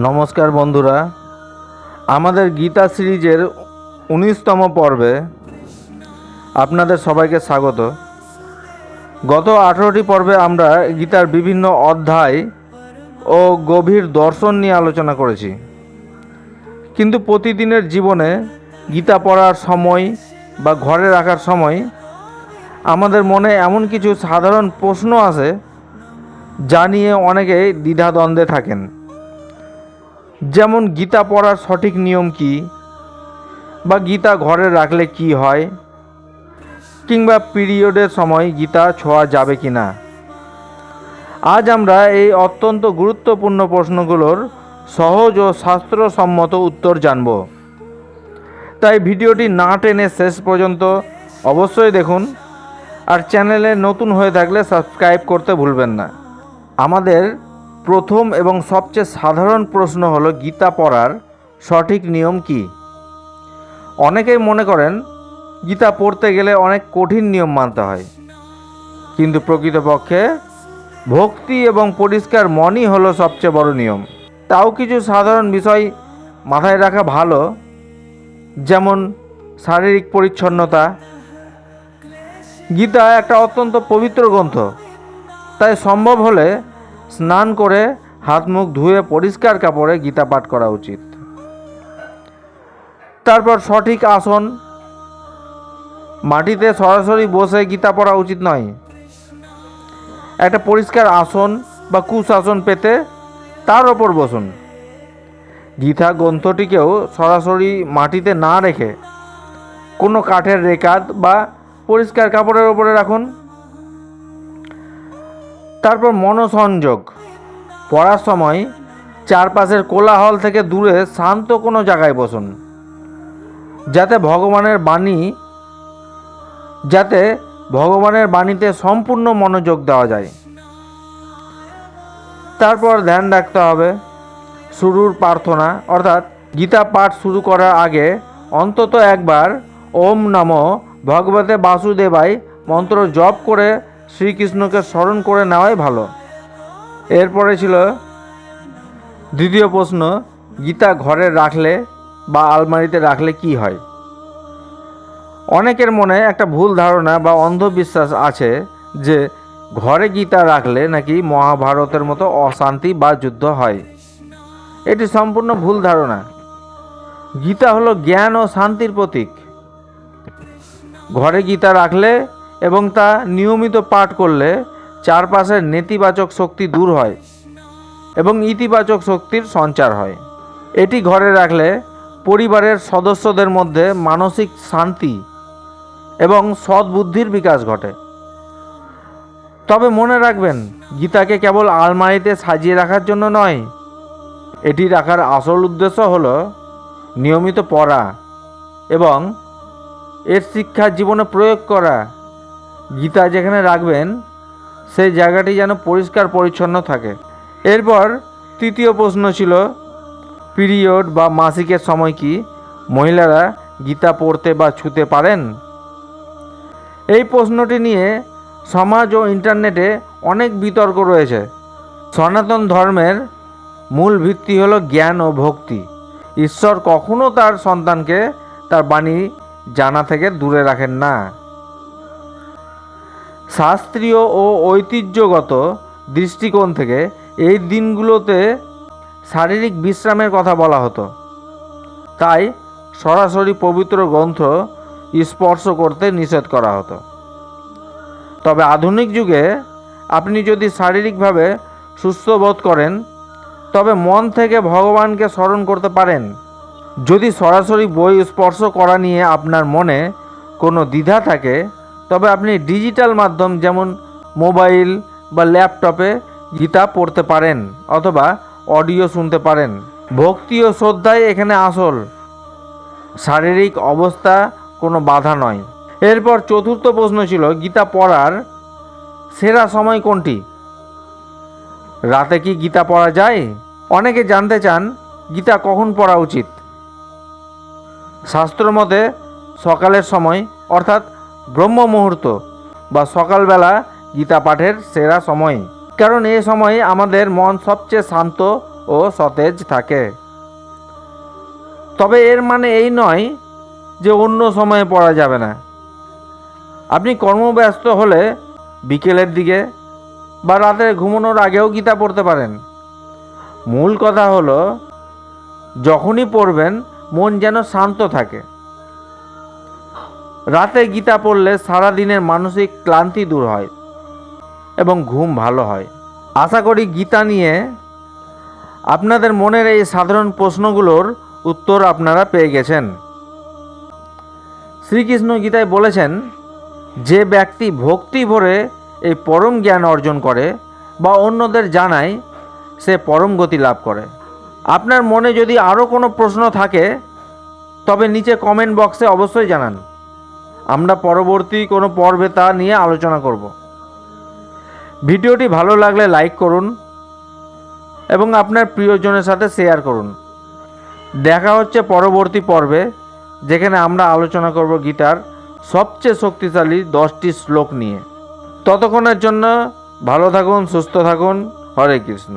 নমস্কার বন্ধুরা, আমাদের গীতা সিরিজের ১৯তম পর্বে আপনাদের সবাইকে স্বাগত। গত ১৮টি পর্বে আমরা গীতার বিভিন্ন অধ্যায় ও গভীর দর্শন নিয়ে আলোচনা করেছি। কিন্তু প্রতিদিনের জীবনে গীতা পড়ার সময় বা ঘরে রাখার সময় আমাদের মনে এমন কিছু সাধারণ প্রশ্ন আসে যা নিয়ে অনেকেই দ্বিধাদ্বন্দ্বে থাকেন। যেমন গীতা পড়ার সঠিক নিয়ম কী, বা গীতা ঘরে রাখলে কি হয়, কিংবা পিরিয়ডের সময় গীতা ছোঁয়া যাবে কি না। আজ আমরা এই অত্যন্ত গুরুত্বপূর্ণ প্রশ্নগুলোর সহজ ও শাস্ত্রসম্মত উত্তর জানব। তাই ভিডিওটি না টেনে শেষ পর্যন্ত অবশ্যই দেখুন, আর চ্যানেলে নতুন হয়ে থাকলে সাবস্ক্রাইব করতে ভুলবেন না। আমাদের প্রথম এবং সবচেয়ে সাধারণ প্রশ্ন হলো, গীতা পড়ার সঠিক নিয়ম কী? অনেকেই মনে করেন গীতা পড়তে গেলে অনেক কঠিন নিয়ম মানতে হয়, কিন্তু প্রকৃতপক্ষে ভক্তি এবং পরিষ্কার মনই হলো সবচেয়ে বড় নিয়ম। তাও কিছু সাধারণ বিষয় মাথায় রাখা ভালো, যেমন শারীরিক পরিচ্ছন্নতা। গীতা একটা অত্যন্ত পবিত্র গ্রন্থ, তাই সম্ভব হলে স্নান করে হাত মুখ ধুয়ে পরিষ্কার কাপড়ে গীতা পাঠ করা উচিত। তারপর সঠিক আসন, মাটিতে সরাসরি বসে গীতা পড়া উচিত নয়। একটা পরিষ্কার আসন বা কুশাসন পেতে তার ওপর বসুন। গীতা গ্রন্থটিকেও সরাসরি মাটিতে না রেখে কোনো কাঠের রেকাত বা পরিষ্কার কাপড়ের ওপরে রাখুন। তারপর মনোসংযোগ, পড়ার সময় চারপাশের কোলাহল থেকে দূরে শান্ত কোনো জায়গায় বসুন, যাতে ভগবানের বাণীতে সম্পূর্ণ মনোযোগ দেওয়া যায়। তারপর ধ্যান রাখতে হবে। শুরুর প্রার্থনা, অর্থাৎ গীতা পাঠ শুরু করার আগে অন্তত একবার ওম নমো ভগবতে বাসুদেবায় মন্ত্র জপ করে শ্রীকৃষ্ণকে স্মরণ করে নেওয়াই ভালো। এরপরে ছিল দ্বিতীয় প্রশ্ন, গীতা ঘরে রাখলে বা আলমারিতে রাখলে কি হয়? অনেকের মনে একটা ভুল ধারণা বা অন্ধবিশ্বাস আছে যে ঘরে গীতা রাখলে নাকি মহাভারতের মতো অশান্তি বা যুদ্ধ হয়। এটি সম্পূর্ণ ভুল ধারণা। গীতা হলো জ্ঞান ও শান্তির প্রতীক। ঘরে গীতা রাখলে এবং তা নিয়মিত পাঠ করলে চারপাশের নেতিবাচক শক্তি দূর হয় এবং ইতিবাচক শক্তির সঞ্চার হয়। এটি ঘরে রাখলে পরিবারের সদস্যদের মধ্যে মানসিক শান্তি এবং সদ্বুদ্ধির বিকাশ ঘটে। তবে মনে রাখবেন, গীতাকে কেবল আলমারিতে সাজিয়ে রাখার জন্য নয়। এটি রাখার আসল উদ্দেশ্য হলো নিয়মিত পড়া এবং এর শিক্ষা জীবনে প্রয়োগ করা। গীতা যেখানে রাখবেন সেই জায়গাটি যেন পরিষ্কার পরিচ্ছন্ন থাকে। এরপর তৃতীয় প্রশ্ন ছিল, পিরিয়ড বা মাসিকের সময় কি মহিলারা গীতা পড়তে বা ছুঁতে পারেন? এই প্রশ্নটি নিয়ে সমাজ ও ইন্টারনেটে অনেক বিতর্ক রয়েছে। সনাতন ধর্মের মূল ভিত্তি হলো জ্ঞান ও ভক্তি। ঈশ্বর কখনো তার সন্তানকে তার বাণী জানা থেকে দূরে রাখেন না। শাস্ত্রীয় ও ঐতিহ্যগত দৃষ্টিকোণ থেকে এই দিনগুলোতে শারীরিক বিশ্রামের কথা বলা হতো, তাই সরাসরি পবিত্র গ্রন্থ স্পর্শ করতে নিষেধ করা হতো। তবে আধুনিক যুগে আপনি যদি শারীরিকভাবে সুস্থ বোধ করেন, তবে মন থেকে ভগবানকে স্মরণ করতে পারেন। যদি সরাসরি বই স্পর্শ করা নিয়ে আপনার মনে কোনো দ্বিধা থাকে, তবে আপনি ডিজিটাল মাধ্যম যেমন মোবাইল বা ল্যাপটপে গীতা পড়তে পারেন অথবা অডিও শুনতে পারেন। ভক্তি ও শ্রদ্ধাই এখানে আসল, শারীরিক অবস্থা কোনো বাধা নয়। এরপর চতুর্থ প্রশ্ন ছিল, গীতা পড়ার সেরা সময় কোনটি? রাতে কি গীতা পড়া যায়? অনেকে জানতে চান গীতা কখন পড়া উচিত। শাস্ত্র মতে সকালের সময়, অর্থাৎ ব্রহ্ম মুহূর্ত বা সকালবেলা গীতা পাঠের সেরা সময়, কারণ এই সময় আমাদের মন সবচেয়ে শান্ত ও সতেজ থাকে। তবে এর মানে এই নয় যে অন্য সময়ে পড়া যাবে না। আপনি কর্মব্যস্ত হলে বিকেলের দিকে বা রাতে ঘুমানোর আগেও গীতা পড়তে পারেন। মূল কথা হলো যখনই পড়বেন মন যেন শান্ত থাকে। রাতে গীতা পড়লে সারাদিনের মানসিক ক্লান্তি দূর হয় এবং ঘুম ভালো হয়। আশা করি গীতা নিয়ে আপনাদের মনের এই সাধারণ প্রশ্নগুলোর উত্তর আপনারা পেয়ে গেছেন। শ্রীকৃষ্ণ গীতায় বলেছেন, যে ব্যক্তি ভক্তি ভরে এই পরম জ্ঞান অর্জন করে বা অন্যদের জানায়, সে পরম গতি লাভ করে। আপনার মনে যদি আরও কোনো প্রশ্ন থাকে তবে নিচে কমেন্ট বক্সে অবশ্যই জানান। আমরা পরবর্তী কোনো পর্বে তা নিয়ে আলোচনা করব। ভিডিওটি ভালো লাগলে লাইক করুন এবং আপনার প্রিয়জনের সাথে শেয়ার করুন। দেখা হচ্ছে পরবর্তী পর্বে, যেখানে আমরা আলোচনা করব গীতার সবচেয়ে শক্তিশালী 10টি শ্লোক নিয়ে। ততক্ষণের জন্য ভালো থাকুন, সুস্থ থাকুন। হরে কৃষ্ণ।